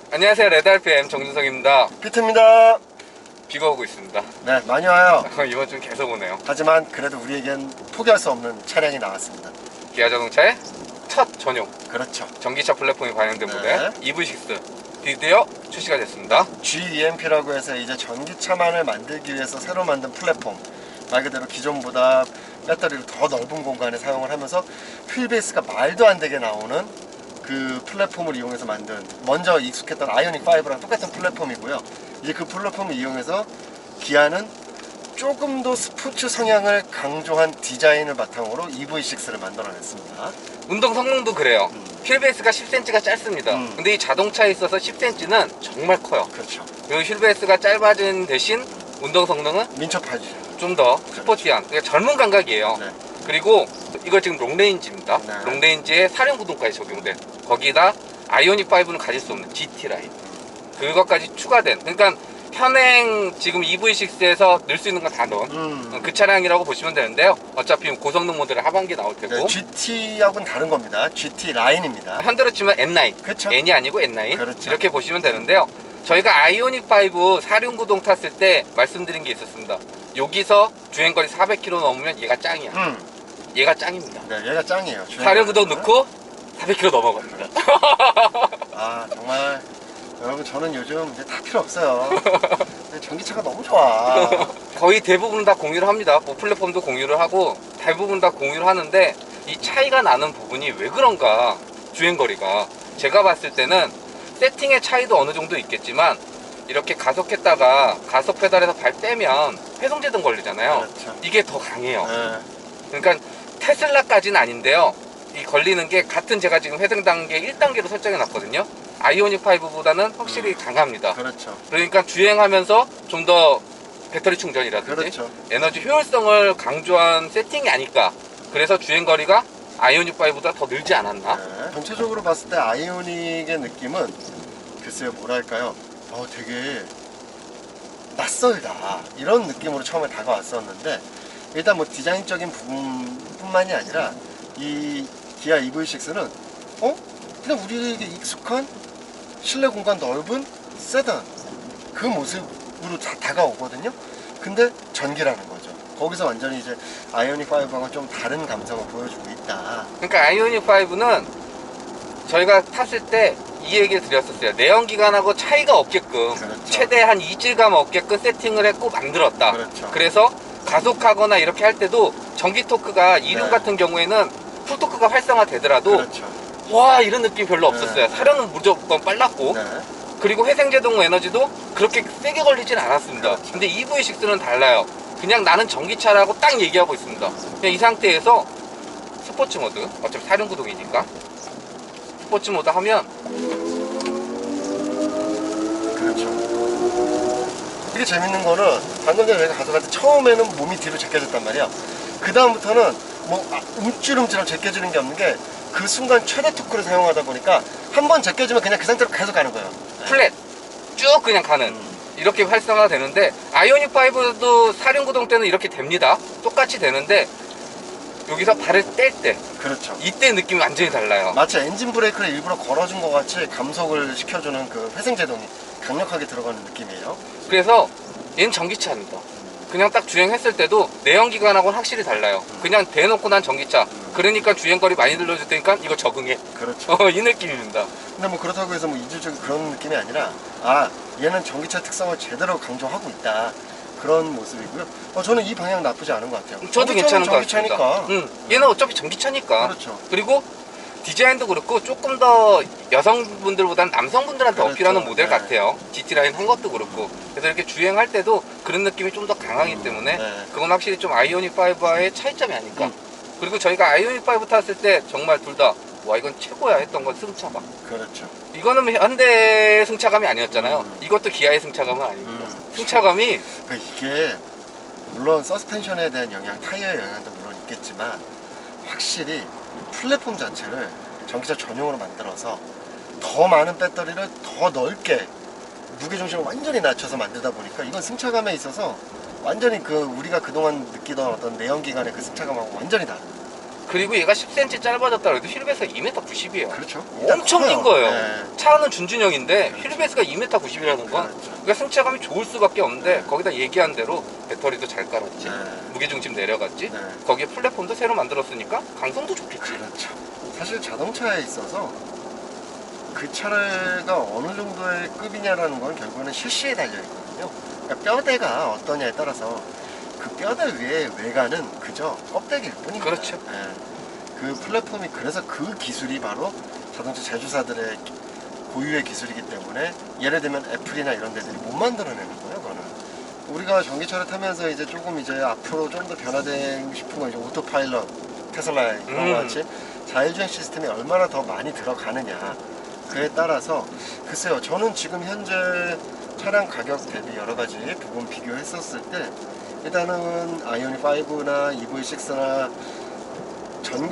안녕하세요. 레드RPM 정준석입니다. 피트입니다. 비가 오고 있습니다. 네, 많이 와요. 이번 주 계속 오네요. 하지만 그래도 우리에겐 포기할 수 없는 차량이 나왔습니다. 기아 자동차의 첫 전용 그렇죠. 전기차 플랫폼이 반영된 네. 모델 EV6 드디어 출시가 됐습니다. GEMP라고 해서 이제 전기차만을 만들기 위해서 새로 만든 플랫폼. 말 그대로 기존보다 배터리를 더 넓은 공간에 사용을 하면서 휠베이스가 말도 안 되게 나오는 그 플랫폼을 이용해서 만든, 먼저 익숙했던 아이오닉5랑 똑같은 플랫폼이고요. 이제 그 플랫폼을 이용해서 기아는 조금 더 스포츠 성향을 강조한 디자인을 바탕으로 EV6를 만들어냈습니다. 운동 성능도 그래요. 휠베이스가 10cm가 짧습니다. 근데 이 자동차에 있어서 10cm는 정말 커요. 그렇죠. 그리고 휠베이스가 짧아진 대신 운동 성능은 민첩하지. 좀 더 스포티한, 그러니까 젊은 감각이에요. 네. 그리고 이거 지금 롱레인지입니다. 네. 롱레인지에 사륜구동까지 적용된, 거기다 아이오닉5는 가질 수 없는 GT 라인, 그것까지 추가된, 그러니까 현행 지금 EV6에서 넣을 수 있는 건 다 넣은 그 차량이라고 보시면 되는데요. 어차피 고성능 모델은 하반기에 나올 테고. 네, GT하고는 다른 겁니다. GT 라인입니다. 현대로 치면 N9, 그렇죠. N이 아니고 N9, 그렇죠. 이렇게 보시면 되는데요. 저희가 아이오닉5 사륜구동 탔을 때 말씀드린 게 있었습니다. 여기서 주행거리 400km 넘으면 얘가 짱이야. 얘가 짱입니다. 네, 얘가 짱이에요. 사륜구동 넣고 400km 넘어갑니다. 아, 정말 여러분, 저는 요즘 이제 다 필요 없어요. 전기차가 너무 좋아. 거의 대부분 다 공유를 합니다. 뭐 플랫폼도 공유를 하고 대부분 다 공유를 하는데, 이 차이가 나는 부분이 왜 그런가, 주행거리가 제가 봤을 때는 세팅의 차이도 어느 정도 있겠지만, 이렇게 가속했다가 가속 페달에서 발 빼면 회송제동 걸리잖아요. 그렇죠. 이게 더 강해요. 네. 그러니까 테슬라까지는 아닌데요, 이 걸리는 게 같은, 제가 지금 회생 단계 1단계로 설정해 놨거든요. 아이오닉5보다는 확실히 강합니다. 그렇죠. 그러니까 주행하면서 좀 더 배터리 충전이라든지 그렇죠. 에너지 효율성을 강조한 세팅이 아닐까. 그래서 주행거리가 아이오닉5보다 더 늘지 않았나. 네. 전체적으로 봤을 때 아이오닉의 느낌은 글쎄요, 뭐랄까요, 되게 낯설다, 이런 느낌으로 처음에 다가왔었는데, 일단 뭐 디자인적인 부분뿐만이 아니라 이 기아 EV6는 그냥 우리에게 익숙한 실내 공간 넓은 세단, 그 모습으로 다가오거든요. 근데 전기라는 거죠. 거기서 완전히 이제 아이오닉5하고는 좀 다른 감성을 보여주고 있다. 그러니까 아이오닉5는 저희가 탔을 때 이 얘기를 드렸었어요. 내연기관하고 차이가 없게끔, 그렇죠. 최대한 이질감 없게끔 세팅을 했고 만들었다. 그렇죠. 그래서 가속하거나 이렇게 할 때도 전기 토크가 2륜 네. 같은 경우에는 풀토크가 활성화되더라도 그렇죠. 와, 이런 느낌 별로 네. 없었어요. 사륜은 무조건 빨랐고, 네. 그리고 회생제동 에너지도 그렇게 세게 걸리진 않았습니다. 그렇죠. 근데 EV6는 달라요. 그냥 나는 전기차라고 딱 얘기하고 있습니다. 그냥 이 상태에서 스포츠 모드, 어차피 사륜구동이니까 스포츠 모드 하면, 그렇죠. 이게 재밌는 거는, 방금 전에 내가 가져갈 때 처음에는 몸이 뒤로 제껴졌단 말이야. 그 다음부터는 뭐 움찔움찔하고 제껴지는 게 없는 게, 그 순간 최대 토크를 사용하다 보니까 한 번 제껴지면 그냥 그 상태로 계속 가는 거예요. 네. 플랫 쭉 그냥 가는, 이렇게 활성화가 되는데, 아이오닉5도 사륜구동 때는 이렇게 됩니다. 똑같이 되는데, 여기서 발을 뗄 때, 그렇죠. 이때 느낌이 완전히 달라요. 마치 엔진 브레이크를 일부러 걸어준 것 같이 감속을 시켜주는 그 회생제동이 강력하게 들어가는 느낌이에요. 그래서 얘는 전기차입니다. 그냥 딱 주행했을 때도 내연기관하고는 확실히 달라요. 그냥 대놓고 난 전기차, 그러니까 주행거리 많이 늘려줄 테니까 이거 적응해. 그렇죠. 이 느낌입니다. 근데 뭐 그렇다고 해서 뭐 이질적인 그런 느낌이 아니라, 얘는 전기차 특성을 제대로 강조하고 있다, 그런 모습이고요. 저는 이 방향 나쁘지 않은 것 같아요. 저도 괜찮은 것 같습니다. 전기차니까. 얘는 어차피 전기차니까. 그렇죠. 그리고 디자인도 그렇고 조금 더 여성분들보다는 남성분들한테 그렇죠. 어필하는 모델 네. 같아요. GT라인 한 것도 그렇고. 그래서 이렇게 주행할 때도 그런 느낌이 좀 더 강하기 때문에 네. 그건 확실히 좀 아이오닉5와의 차이점이 아닐까. 그리고 저희가 아이오닉5 탔을 때 정말 둘 다 와, 이건 최고야 했던 건 승차감. 그렇죠. 이거는 현대의 승차감이 아니었잖아요. 이것도 기아의 승차감은 아닙니다. 승차감이, 그러니까 이게 물론 서스펜션에 대한 영향, 타이어의 영향도 물론 있겠지만, 확실히 플랫폼 자체를 전기차 전용으로 만들어서 더 많은 배터리를 더 넓게, 무게중심을 완전히 낮춰서 만들다 보니까, 이건 승차감에 있어서 완전히 그 우리가 그동안 느끼던 어떤 내연기관의 그 승차감하고 완전히 다른 그리고 얘가 10cm 짧아졌다 그래도 휠베이스가 2m 90이에요. 그렇죠. 엄청 긴 커요. 거예요. 네. 차는 준준형인데 휠베이스가 2m 90이라는 건 그렇죠. 그러니까 승차감이 좋을 수밖에 없는데 거기다 얘기한 대로 배터리도 잘 깔았지. 네. 무게중심 내려갔지. 네. 거기에 플랫폼도 새로 만들었으니까 강성도 좋겠지. 그렇죠. 사실 자동차에 있어서 그 차가 어느 정도의 급이냐라는 건 결국에는 실시에 달려있거든요. 그러니까 뼈대가 어떠냐에 따라서 그 뼈대 위에 외관은 그저 껍데기일 뿐입니다. 그렇죠. 예. 그 플랫폼이 그래서 그 기술이 바로 자동차 제조사들의 고유의 기술이기 때문에 예를 들면 애플이나 이런 데들이 못 만들어내는 거예요. 그거는 우리가 전기차를 타면서 이제 조금 이제 앞으로 좀 더 변화되고 싶은 건 이제 오토파일럿, 테슬라 이런 거 같이 자율주행 시스템이 얼마나 더 많이 들어가느냐 그에 따라서 글쎄요. 저는 지금 현재 차량 가격 대비 여러 가지 부분 비교했었을 때 일단은 아이오닉 5나 EV6나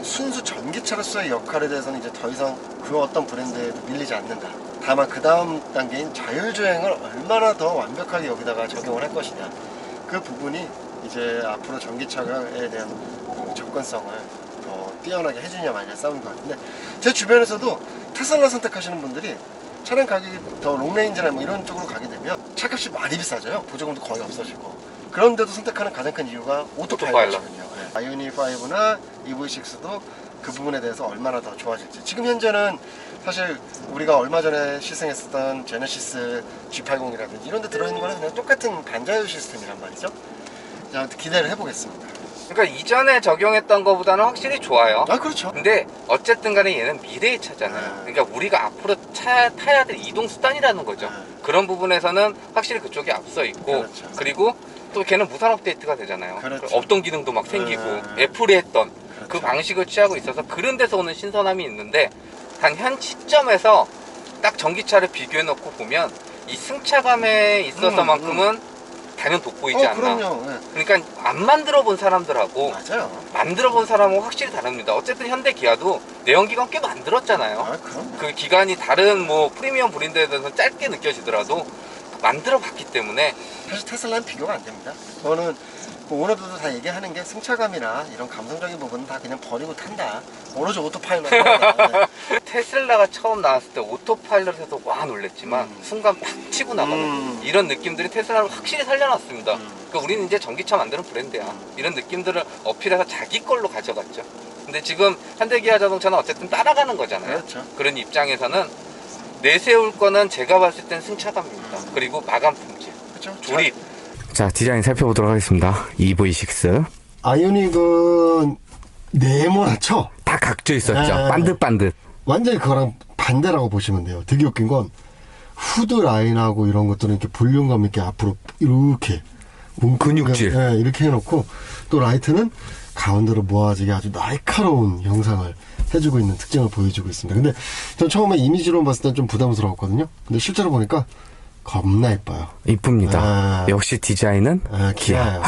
순수 전기차로서의 역할에 대해서는 이제 더 이상 그 어떤 브랜드에도 밀리지 않는다. 다만 그 다음 단계인 자율주행을 얼마나 더 완벽하게 여기다가 적용을 할 것이냐. 그 부분이 이제 앞으로 전기차에 대한 그 접근성을 더 뛰어나게 해주냐 마냐 싸우는 것 같은데 제 주변에서도 테슬라 선택하시는 분들이 차량 가격이 더 롱레인지나 뭐 이런 쪽으로 가게 되면 차값이 많이 비싸져요. 보조금도 거의 없어지고. 그런데도 선택하는 가장 큰 이유가 오토파일럿이거든요. 네. 아이오닉 5나 EV6도 그 부분에 대해서 얼마나 더 좋아질지. 지금 현재는 사실 우리가 얼마 전에 시승했었던 제네시스 G80이라든지 이런 데 들어있는 거는 그냥 똑같은 반자율 시스템이란 말이죠. 자, 아무튼 기대를 해보겠습니다. 그러니까 이전에 적용했던 것보다는 확실히 좋아요. 아, 그렇죠. 근데 어쨌든 간에 얘는 미래의 차잖아요. 그러니까 우리가 앞으로 타야 될 이동 수단이라는 거죠. 그런 부분에서는 확실히 그쪽이 앞서 있고 그렇죠. 그리고 또 걔는 무선 업데이트가 되잖아요. 그렇죠. 없던 기능도 막 생기고 애플이 했던 그 그렇죠. 방식을 취하고 있어서 그런 데서 오는 신선함이 있는데 단 현 시점에서 딱 전기차를 비교해 놓고 보면 이 승차감에 있어서만큼은 단연 돋보이지 않나. 그럼요. 네. 그러니까 안 만들어 본 사람들하고 맞아요. 만들어 본 사람은 확실히 다릅니다. 어쨌든 현대 기아도 내연기관 꽤 만들었잖아요. 아, 그럼. 그 기간이 다른 뭐 프리미엄 브랜드에 대해서는 짧게 느껴지더라도 만들어 봤기 때문에 사실 테슬라는 비교가 안 됩니다. 저는 뭐 오너들도 다 얘기하는 게 승차감이나 이런 감성적인 부분은 다 그냥 버리고 탄다. 오로지 오토파일럿. 테슬라가 처음 나왔을 때 오토파일럿에서 와 놀랬지만 순간 팍 치고 나가는 이런 느낌들이 테슬라를 확실히 살려놨습니다. 그러니까 우리는 이제 전기차 만드는 브랜드야. 이런 느낌들을 어필해서 자기 걸로 가져갔죠. 근데 지금 현대기아 자동차는 어쨌든 따라가는 거잖아요. 그렇죠. 그런 입장에서는 내세울 거는 제가 봤을 땐 승차감입니다. 그리고 마감 품질, 그렇죠. 조립. 자, 디자인 살펴보도록 하겠습니다. EV6 아이오닉은 네모나죠? 다 각져 있었죠. 네. 반듯반듯. 완전히 그거랑 반대라고 보시면 돼요. 되게 웃긴 건 후드 라인하고 이런 것들은 이렇게 볼륨감 있게 앞으로 이렇게 근육질. 네, 이렇게 해놓고 또 라이트는 가운데로 모아지게 아주 날카로운 형상을 해주고 있는 특징을 보여주고 있습니다. 근데 전 처음에 이미지로 봤을 땐 좀 부담스러웠거든요. 근데 실제로 보니까 겁나 예뻐요. 이쁩니다. 역시 디자인은 기아예요.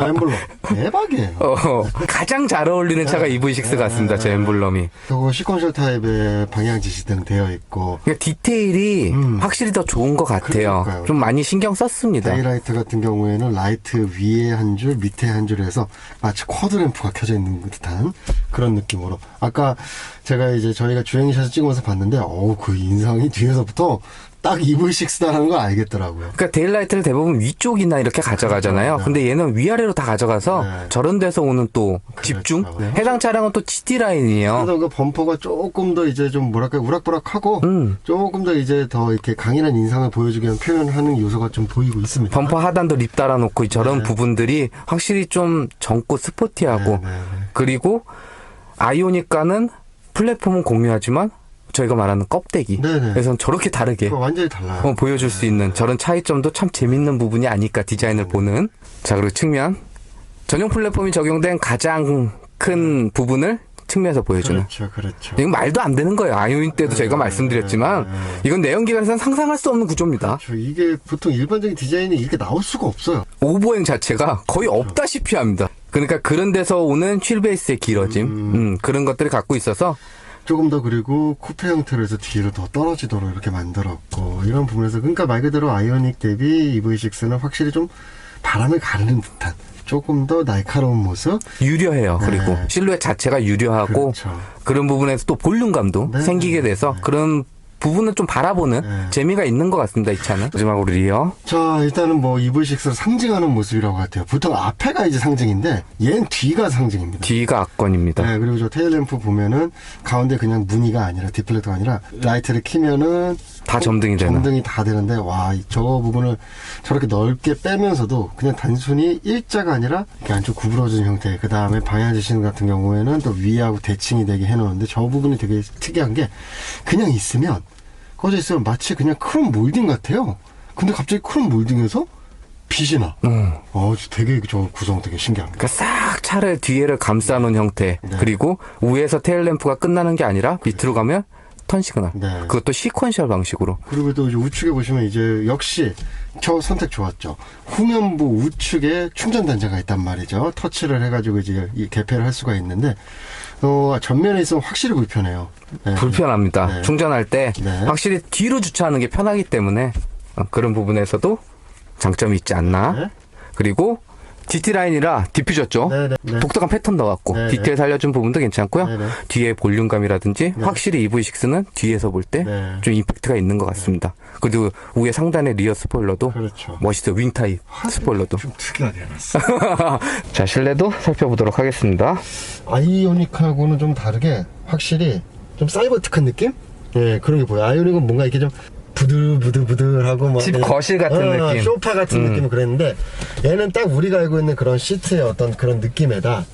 엠블럼 대박이에요. 가장 잘 어울리는 차가 EV6 같습니다. 저 엠블럼이. 그리고 시퀀셜 타입의 방향 지시등 되어 있고 그러니까 디테일이 확실히 더 좋은 것 같아요. 그러니까요. 좀 많이 신경 썼습니다. 데이라이트 같은 경우에는 라이트 위에 한 줄, 밑에 한 줄 해서 마치 쿼드램프가 켜져 있는 듯한 그런 느낌으로. 아까 제가 이제 저희가 주행샷을 찍으면서 봤는데, 그 인상이 뒤에서부터 딱 EV6다라는 걸 알겠더라고요. 그러니까 데일라이트를 대부분 위쪽이나 이렇게 가져가잖아요. 그렇죠. 근데 얘는 위아래로 다 가져가서 저런 데서 오는 또 집중? 네. 해당 차량은 또 GT 라인이에요. 그래서 그 범퍼가 조금 더 이제 좀 뭐랄까 우락부락하고 조금 더 이제 더 이렇게 강인한 인상을 보여주기 위한 표현하는 요소가 좀 보이고 있습니다. 범퍼 하단도 립 달아놓고 저런 부분들이 확실히 좀 젊고 스포티하고 그리고 아이오닉과는 플랫폼은 공유하지만 저희가 말하는 껍데기 그래서 저렇게 다르게 완전히 달라요. 보여줄 수 있는 저런 차이점도 참 재밌는 부분이 아닐까 디자인을 보는. 자, 그리고 측면 전용 플랫폼이 적용된 가장 큰 부분을 측면에서 보여주는. 그렇죠. 이건 말도 안 되는 거예요. 아이오닉 때도 저희가 말씀드렸지만 이건 내연기관에서는 상상할 수 없는 구조입니다. 이게 보통 일반적인 디자인이 이렇게 나올 수가 없어요. 오버행 자체가 거의 없다시피 합니다. 그러니까 그런 데서 오는 휠베이스의 길어짐 그런 것들을 갖고 있어서 조금 더 그리고 쿠페 형태로 해서 뒤로 더 떨어지도록 이렇게 만들었고 이런 부분에서 그러니까 말 그대로 아이오닉 대비 EV6는 확실히 좀 바람을 가르는 듯한 조금 더 날카로운 모습. 유려해요. 네. 그리고 실루엣 자체가 유려하고 그렇죠. 그런 부분에서 또 볼륨감도 네. 생기게 돼서 네. 그런 부분은 좀 바라보는 네. 재미가 있는 것 같습니다. 이 차는. 마지막으로 리어. 자, 일단은 뭐 EV6를 상징하는 모습이라고 같아요. 보통 앞에가 이제 상징인데 얘는 뒤가 상징입니다. 뒤가 악건입니다. 네, 그리고 저 테일램프 보면은 가운데 그냥 무늬가 아니라 디플렉터가 아니라 라이트를 키면은 다 점등이 되는. 점등이 다 되는데 와, 저 부분을 저렇게 넓게 빼면서도 그냥 단순히 일자가 아니라 이렇게 안쪽 구부러진 형태. 그 다음에 방향 지시등 같은 경우에는 또 위하고 대칭이 되게 해놓는데 저 부분이 되게 특이한 게 그냥 있으면 꺼져 있으면 마치 그냥 크롬 몰딩 같아요. 근데 갑자기 크롬 몰딩에서 빛이 나. 되게 저 구성 되게 신기합니다. 그러니까 싹 차를 뒤에를 감싸놓은 형태. 네. 그리고 위에서 테일램프가 끝나는 게 아니라 밑으로 가면 턴 시그널. 네. 그것도 시퀀셜 방식으로. 그리고 또 이제 우측에 보시면 이제 역시 저 선택 좋았죠. 후면부 우측에 충전 단자가 있단 말이죠. 터치를 해가지고 이제 이 개폐를 할 수가 있는데 전면에 있으면 확실히 불편해요. 네. 불편합니다. 네. 충전할 때 네. 확실히 뒤로 주차하는 게 편하기 때문에 그런 부분에서도 장점이 있지 않나. 네. 그리고 GT 라인이라 디퓨저죠. 네, 네, 네. 독특한 패턴 넣어갖고 네, 디테일 살려준 부분도 괜찮고요. 네, 네. 뒤에 볼륨감이라든지 네. 확실히 EV6는 뒤에서 볼 때 좀 네. 임팩트가 있는 것 같습니다. 그리고 위에 상단의 리어 스포일러도 그렇죠. 멋있어요. 윙 타입 스포일러도. 좀 특이하게 해놨어. 자, 실내도 살펴보도록 하겠습니다. 아이오닉하고는 좀 다르게 확실히 좀 사이버틱한 느낌? 예, 그런 게 보여요. 아이오닉은 뭔가 이렇게 좀 부들부들부들하고 막 집 거실 같은 느낌. 소파 같은 느낌은 그랬는데 얘는 딱 우리가 알고 있는 그런 시트의 어떤 그런 느낌에다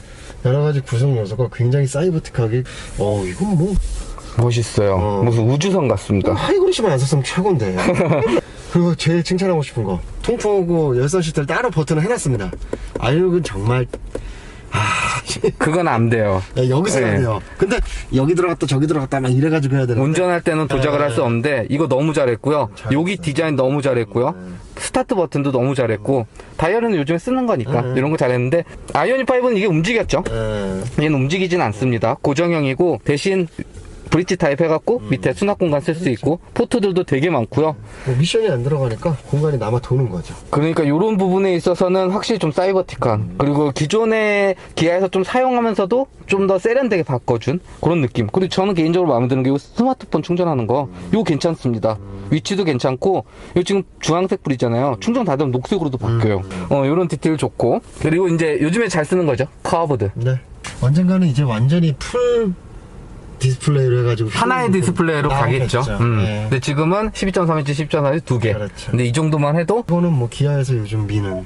여러 가지 구성 요소가 굉장히 사이버틱하게 이건 뭐 멋있어요. 무슨 우주선 같습니다. 하이그리시만 안 썼으면 최고인데. 그리고 제일 칭찬하고 싶은 거 통풍하고 열선 시트를 따로 버튼을 해놨습니다. 아이오닉은 정말 그건 안 돼요. 여기서 해야 네. 돼요. 근데 여기 들어갔다 저기 들어갔다 막 이래가지고 해야 되는데 운전할 때는 도작을 할 수 없는데 이거 너무 잘했고요. 잘했어요. 여기 디자인 너무 잘했고요. 스타트 버튼도 너무 잘했고 다이얼은 요즘에 쓰는 거니까 이런 거 잘했는데 아이오닉 5는 이게 움직였죠. 얘는 움직이진 않습니다. 고정형이고 대신 브릿지 타입 해갖고 밑에 수납 공간 쓸 수 있고 포트들도 되게 많고요. 뭐 미션이 안 들어가니까 공간이 남아 도는 거죠. 그러니까 이런 부분에 있어서는 확실히 좀 사이버틱한 그리고 기존의 기아에서 좀 사용하면서도 좀 더 세련되게 바꿔준 그런 느낌. 그리고 저는 개인적으로 마음에 드는 게 이 스마트폰 충전하는 거 이거 괜찮습니다. 위치도 괜찮고 이거 지금 주황색 불이잖아요. 충전 다 되면 녹색으로도 바뀌어요. 이런 디테일 좋고 그리고 이제 요즘에 잘 쓰는 거죠. 커브드. 네. 언젠가는 이제 완전히 풀 디스플레이로 해가지고 하나의 디스플레이로 가겠죠. 네. 근데 지금은 12.3인치, 10.4인치 두 개. 그렇죠. 근데 이 정도만 해도 이거는 뭐 기아에서 요즘 미는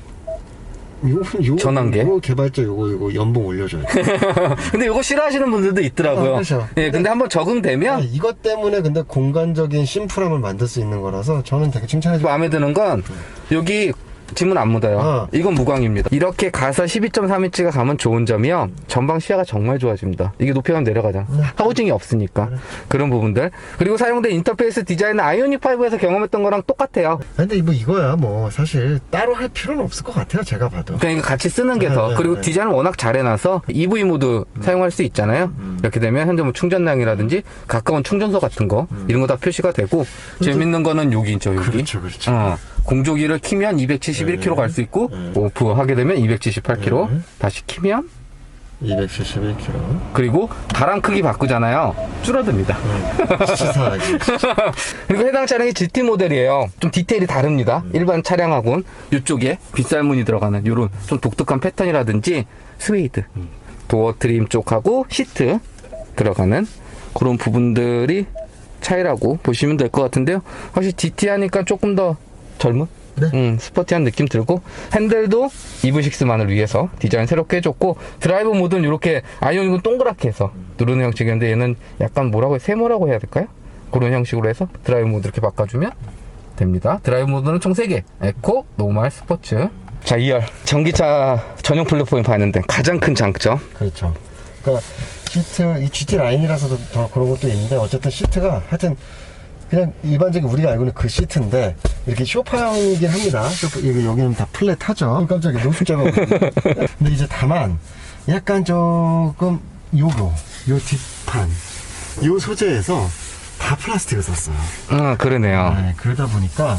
요거 전환계? 요거 개발자 요거 연봉 올려줘요. 근데 이거 싫어하시는 분들도 있더라고요. 그렇죠. 예, 근데 한번 적응되면 이것 때문에 근데 공간적인 심플함을 만들 수 있는 거라서 저는 되게 칭찬해줘요. 마음에 드는 건 여기 지문 안 묻어요. 이건 무광입니다. 이렇게 가서 12.3인치가 가면 좋은 점이요. 전방 시야가 정말 좋아집니다. 이게 높이 가면 내려가잖아. 하우징이 없으니까. 그런 부분들. 그리고 사용된 인터페이스 디자인은 아이오닉 5에서 경험했던 거랑 똑같아요. 근데 뭐 이거야 뭐 사실 따로 할 필요는 없을 것 같아요. 제가 봐도. 그러니까 같이 쓰는 게 더. 그리고 디자인을 워낙 잘 해놔서 EV 모드 사용할 수 있잖아요. 이렇게 되면 현재 뭐 충전량이라든지 가까운 충전소 같은 거 이런 거 다 표시가 되고 재밌는 거는 여기 있죠. 여기. 그렇죠, 그렇죠. 공조기를 키면 271km 갈 수 있고 오프 하게 되면 278km 다시 키면 271km. 그리고 바람 크기 바꾸잖아요. 줄어듭니다. 시사하게. 그리고 해당 차량이 GT 모델이에요. 좀 디테일이 다릅니다. 일반 차량하고는 이쪽에 빗살무늬 들어가는 이런 좀 독특한 패턴이라든지 스웨이드 도어 트림 쪽하고 시트 들어가는 그런 부분들이 차이라고 보시면 될 것 같은데요. 확실히 GT 하니까 조금 더 젊은? 네. 스포티한 느낌 들고 핸들도 EV6만을 위해서 디자인 새롭게 해줬고 드라이브 모드는 이렇게 아이오닉은 동그랗게 해서 누르는 형식이었는데 얘는 약간 뭐라고 해야 세모라고 해야 될까요? 그런 형식으로 해서 드라이브 모드 이렇게 바꿔주면 됩니다. 드라이브 모드는 총 3개 에코, 노멀, 스포츠. 자 2열 전기차 전용 플랫폼이 봤는데 가장 큰 장점 그렇죠. 그러니까 시트 이 GT 라인이라서도 더 그런 것도 있는데 어쨌든 시트가 하여튼 그냥 일반적인 우리가 알고 있는 그 시트인데 이렇게 소파형이긴 합니다. 여기는 다 플랫하죠. 깜짝이야 노숙자가 근데 이제 다만 약간 조금 요 뒷판 요 소재에서 다 플라스틱을 썼어요. 그러네요. 네, 그러다 보니까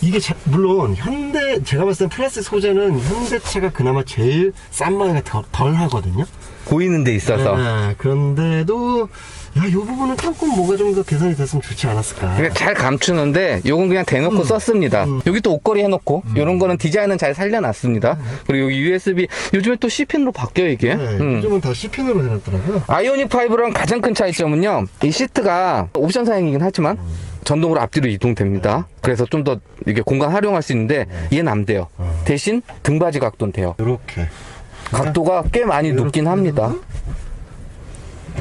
이게 물론 현대 제가 봤을 땐 플라스틱 소재는 현대차가 그나마 제일 싼 마이가 덜 하거든요. 보이는 데 있어서. 네, 그런데도 이 부분은 조금 뭐가 좀 더 개선이 됐으면 좋지 않았을까. 그러니까 잘 감추는데 요건 그냥 대놓고 썼습니다. 여기 또 옷걸이 해놓고 요런 거는 디자인은 잘 살려놨습니다. 그리고 여기 USB 요즘에 또 C핀으로 바뀌어요 이게. 네, 요즘은 다 C핀으로 해놨더라고요. 아이오닉 5랑 가장 큰 차이점은요, 이 시트가 옵션 사양이긴 하지만 전동으로 앞뒤로 이동됩니다. 그래서 좀 더 이게 공간 활용할 수 있는데 얘는 안 돼요. 대신 등받이 각도는 돼요. 이렇게 각도가 꽤 많이 높긴 합니다.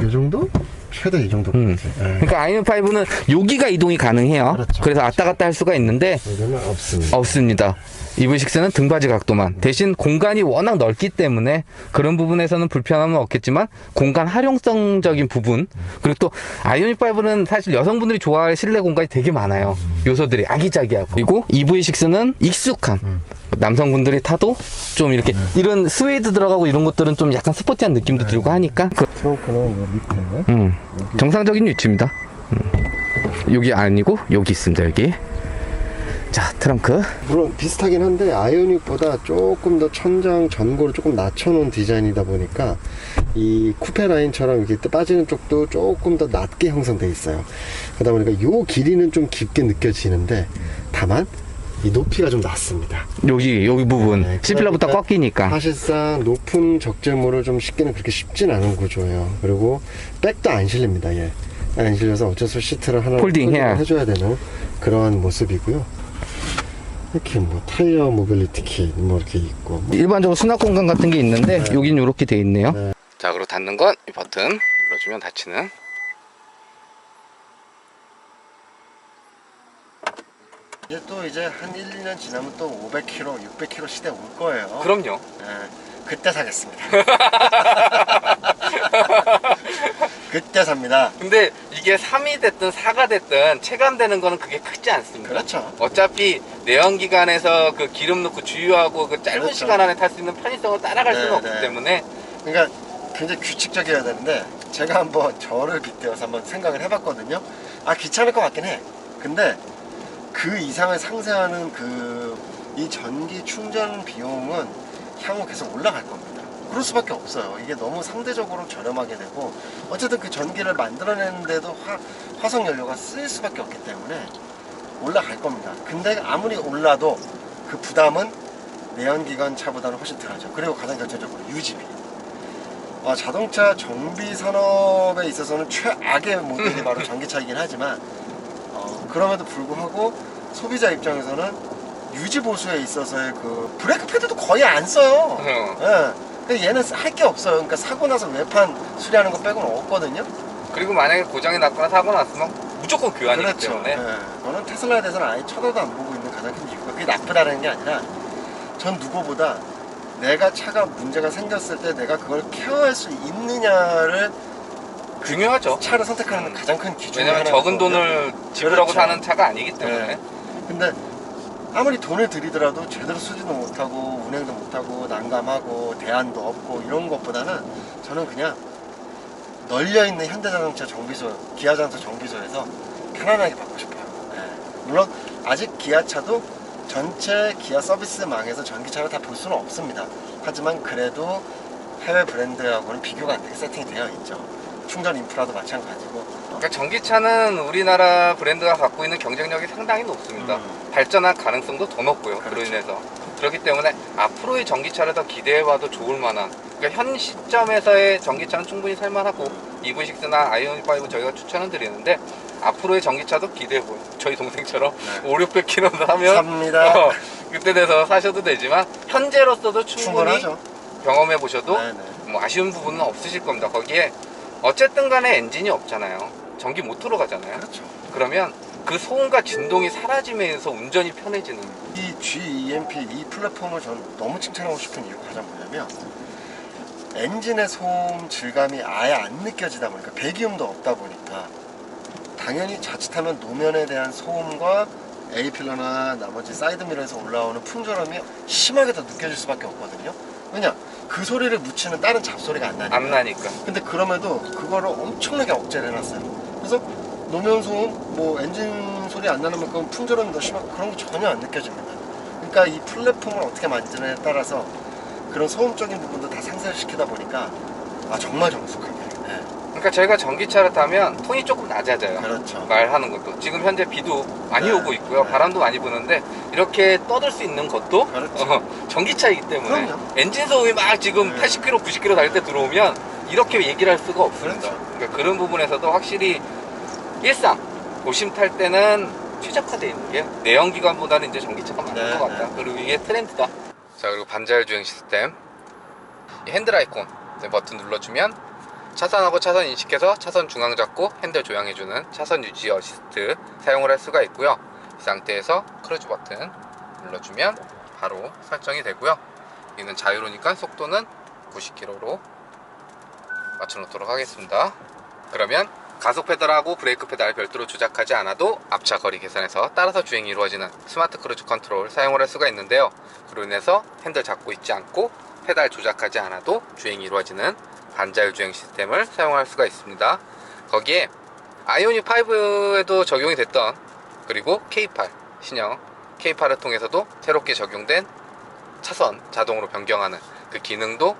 이 정도? 최대 이 정도. 그러니까 아이오닉 5는 여기가 이동이 가능해요. 그렇죠. 그래서 왔다 갔다 할 수가 있는데 여기는 없습니다. 없습니다. EV6는 등받이 각도만. 대신 공간이 워낙 넓기 때문에 그런 부분에서는 불편함은 없겠지만 공간 활용성적인 부분, 그리고 또 아이오닉 5는 사실 여성분들이 좋아할 실내 공간이 되게 많아요. 요소들이 아기자기하고. 그리고 EV6는 익숙한 남성분들이 타도 좀 이렇게 이런 스웨이드 들어가고 이런 것들은 좀 약간 스포티한 느낌도 들고 하니까 트렁크는 요 밑에 정상적인 위치입니다. 여기 아니고 여기 있습니다. 여기. 자, 트렁크. 물론 비슷하긴 한데 아이오닉보다 조금 더 천장 전고를 조금 낮춰놓은 디자인이다 보니까 이 쿠페 라인처럼 이렇게 빠지는 쪽도 조금 더 낮게 형성되어 있어요. 그러다 보니까 요 길이는 좀 깊게 느껴지는데 다만 이 높이가 좀 낮습니다. 여기 부분. 네, C필러부터 그러니까 꺾이니까. 사실상 높은 적재물을 좀 싣기는 그렇게 쉽진 않은 구조예요. 그리고 백도 안 실립니다. 얘. 안 실려서 어쩔 수 없이 시트를 하나 폴딩해야. 해줘야 되는 그러한 모습이고요. 이렇게 뭐 타이어 모빌리티 킷 뭐 이렇게 있고 일반적으로 수납 공간 같은 게 있는데 여긴 이렇게 돼 있네요. 네. 자, 그리고 닫는 건 이 버튼 눌러주면 닫히는. 이제 또 이제 한 1, 2년 지나면 또 500km, 600km 시대 올 거예요. 그럼요. 그때 사겠습니다. 그때 삽니다. 근데 이게 3이 됐든 4가 됐든 체감되는 거는 그게 크지 않습니다. 그렇죠. 어차피 내연기관에서 그 기름 넣고 주유하고 그 짧은 그렇죠. 시간 안에 탈 수 있는 편의성을 따라갈 수는 네, 없기 네. 때문에. 그러니까 굉장히 규칙적이어야 되는데 제가 한번 저를 빗대어서 한번 생각을 해봤거든요. 귀찮을 것 같긴 해. 근데 그 이상을 상쇄하는 이 전기 충전 비용은 향후 계속 올라갈 겁니다. 그럴 수밖에 없어요. 이게 너무 상대적으로 저렴하게 되고 어쨌든 그 전기를 만들어내는데도 화석 연료가 쓰일 수밖에 없기 때문에 올라갈 겁니다. 근데 아무리 올라도 그 부담은 내연기관 차보다는 훨씬 덜하죠. 그리고 가장 결정적으로 유지비. 자동차 정비 산업에 있어서는 최악의 모델이 바로 전기차이긴 하지만 그럼에도 불구하고 소비자 입장에서는 유지 보수에 있어서의 그 브레이크 패드도 거의 안 써요. 근데 얘는 할 게 없어요. 그러니까 사고 나서 외판 수리하는 거 빼고는 없거든요. 그리고 만약에 고장이 났거나 사고 났으면 무조건 교환이기 그렇죠. 때문에. 저는 테슬라에 대해서는 아예 쳐다도 안 보고 있는 가장 큰 이유가 그게 나쁘다는 게 아니라 전 누구보다 내가 차가 문제가 생겼을 때 내가 그걸 케어할 수 있느냐를 중요하죠. 차를 선택하는 가장 큰 기준이 왜냐면 하나가 적은 있거든요. 돈을 지불하고 그렇죠. 사는 차가 아니기 때문에. 네. 근데 아무리 돈을 들이더라도 제대로 쓰지도 못하고 운행도 못하고 난감하고 대안도 없고 이런 것보다는 저는 그냥 널려있는 현대자동차 정비소, 기아자동차 정비소에서 편안하게 받고 싶어요. 물론 아직 기아차도 전체 기아 서비스망에서 전기차를 다 볼 수는 없습니다. 하지만 그래도 해외 브랜드하고는 비교가 안 되게 세팅이 되어 있죠. 충전 인프라도 마찬가지고. 그러니까 전기차는 우리나라 브랜드가 갖고 있는 경쟁력이 상당히 높습니다. 발전할 가능성도 더 높고요. 그로 그렇죠. 인해서. 그렇기 때문에 앞으로의 전기차를 더 기대해봐도 좋을 만한, 그러니까 현 시점에서의 전기차는 충분히 살만하고 EV6나 아이오닉 5 저희가 추천을 드리는데 앞으로의 전기차도 기대해보요. 저희 동생처럼 500-600km 하면 삽니다. 그때 돼서 사셔도 되지만 현재로서도 충분히 충분하죠. 경험해 보셔도 네네. 뭐 아쉬운 부분은 없으실 겁니다. 거기에 어쨌든 간에 엔진이 없잖아요. 전기 모터로 가잖아요. 그렇죠. 그러면 그 소음과 진동이 사라지면서 운전이 편해지는. 이 GEMP 이 플랫폼을 저는 너무 칭찬하고 싶은 이유가 가장 뭐냐면 엔진의 소음 질감이 아예 안 느껴지다 보니까 배기음도 없다 보니까 당연히 자칫하면 노면에 대한 소음과 A필러나 나머지 사이드미러에서 올라오는 풍절음이 심하게 더 느껴질 수밖에 없거든요. 왜냐? 그 소리를 묻히는 다른 잡소리가 안 나니까. 안 나니까. 근데 그럼에도 그거를 엄청나게 억제를 해놨어요. 그래서 노면 소음, 뭐 엔진 소리 소리 안 나는 만큼 풍조음도 심하고 그런 거 전혀 안 느껴집니다. 그러니까 이 플랫폼을 어떻게 만드느냐에 따라서 그런 소음적인 부분도 다 상쇄를 시키다 보니까 정말 정숙하게. 네. 그러니까 저희가 전기차를 타면 톤이 조금 낮아져요. 그렇죠. 말하는 것도 지금 현재 비도 많이 네. 오고 있고요. 네. 바람도 많이 부는데 이렇게 떠들 수 있는 것도 그렇죠. 전기차이기 때문에 그럼요. 엔진 소음이 막 지금 네. 80km, 90km 달릴 때 들어오면 이렇게 얘기를 할 수가 없습니다. 그렇죠. 그러니까 그런 부분에서도 확실히 일상 도심 탈 때는 최적화되어 있는 게 내연기관보다는 이제 전기차가 맞는 네, 것 같다. 네. 그리고 이게 트렌드다. 자, 그리고 반자율 주행 시스템. 이 핸들 아이콘 버튼 눌러주면 차선하고 차선 인식해서 차선 중앙 잡고 핸들 조향해주는 차선 유지 어시스트 사용을 할 수가 있고요. 이 상태에서 크루즈 버튼 눌러주면 바로 설정이 되고요. 이는 자유로니까 속도는 90km로 맞춰놓도록 하겠습니다. 그러면 가속 페달하고 브레이크 페달 별도로 조작하지 않아도 앞차 거리 계산에서 따라서 주행이 이루어지는 스마트 크루즈 컨트롤 사용을 할 수가 있는데요. 그로 인해서 핸들 잡고 있지 않고 페달 조작하지 않아도 주행이 이루어지는 반자율 주행 시스템을 사용할 수가 있습니다. 거기에 아이오닉 5에도 적용이 됐던, 그리고 K8 신형 K8을 통해서도 새롭게 적용된 차선 자동으로 변경하는 그 기능도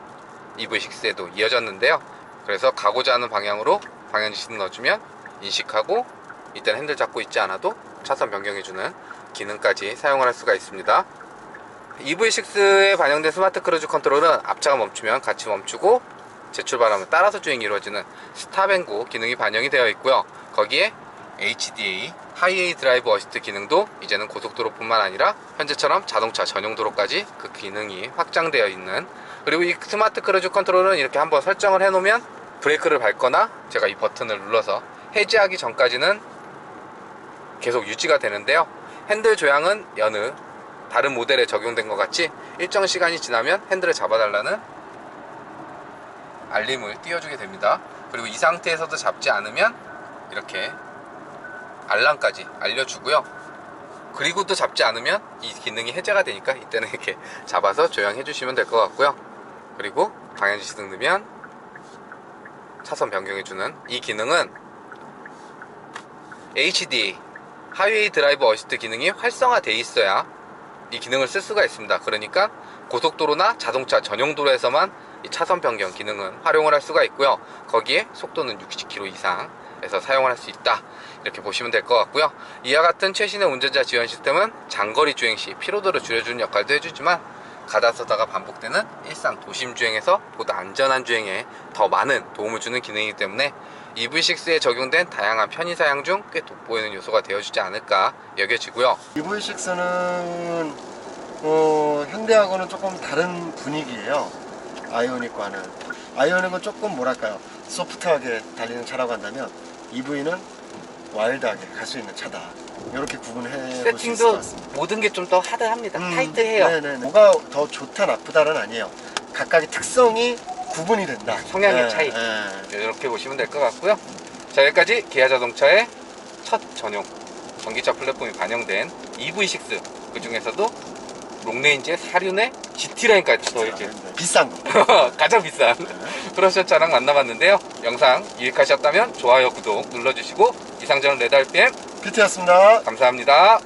EV6에도 이어졌는데요. 그래서 가고자 하는 방향으로 방향지시 넣어주면 인식하고 이때는 핸들 잡고 있지 않아도 차선 변경해주는 기능까지 사용을 할 수가 있습니다. EV6에 반영된 스마트 크루즈 컨트롤은 앞차가 멈추면 같이 멈추고 재출발하면 따라서 주행이 이루어지는 스탑앤고 기능이 반영이 되어 있고요. 거기에 HDA 하이웨이 드라이브 어시스트 기능도 이제는 고속도로뿐만 아니라 현재처럼 자동차 전용 도로까지 그 기능이 확장되어 있는, 그리고 이 스마트 크루즈 컨트롤은 이렇게 한번 설정을 해 놓으면 브레이크를 밟거나 제가 이 버튼을 눌러서 해지하기 전까지는 계속 유지가 되는데요. 핸들 조향은 여느 다른 모델에 적용된 것 같이 일정 시간이 지나면 핸들을 잡아달라는 알림을 띄워주게 됩니다. 그리고 이 상태에서도 잡지 않으면 이렇게 알람까지 알려주고요. 그리고 또 잡지 않으면 이 기능이 해제가 되니까 이때는 이렇게 잡아서 조향해 주시면 될 것 같고요. 그리고 방향지시 누르면 차선 변경해주는 이 기능은 HDA 하이웨이 드라이브 어시스트 기능이 활성화되어 있어야 이 기능을 쓸 수가 있습니다. 그러니까 고속도로나 자동차 전용 도로에서만 이 차선 변경 기능은 활용을 할 수가 있고요. 거기에 속도는 60km 이상에서 사용을 할 수 있다, 이렇게 보시면 될 것 같고요. 이와 같은 최신의 운전자 지원 시스템은 장거리 주행 시 피로도를 줄여주는 역할도 해주지만 가다서다가 반복되는 일상 도심 주행에서 보다 안전한 주행에 더 많은 도움을 주는 기능이기 때문에 EV6에 적용된 다양한 편의사양 중 꽤 돋보이는 요소가 되어주지 않을까 여겨지고요. EV6는 현대하고는 조금 다른 분위기예요. 아이오닉과는. 아이오닉은 조금 뭐랄까요, 소프트하게 달리는 차라고 한다면 EV는 와일드하게 갈 수 있는 차다, 이렇게 구분해 볼 수 있을 것 세팅도 같습니다. 모든 게 좀 더 하드합니다. 타이트해요. 네네네. 뭐가 더 좋다 나쁘다는 아니에요. 각각의 특성이 구분이 된다. 성향의 차이. 이렇게 보시면 될 것 같고요. 자, 여기까지 기아 자동차의 첫 전용 전기차 플랫폼이 반영된 EV6, 그 중에서도 롱레인지의 4륜의 GT라인까지 더 이렇게 비싼 거. 가장 비싼 프로션 차량 만나봤는데요. 영상 유익하셨다면 좋아요, 구독 눌러주시고, 이상 저는 레드 RPM 피트였습니다. 감사합니다.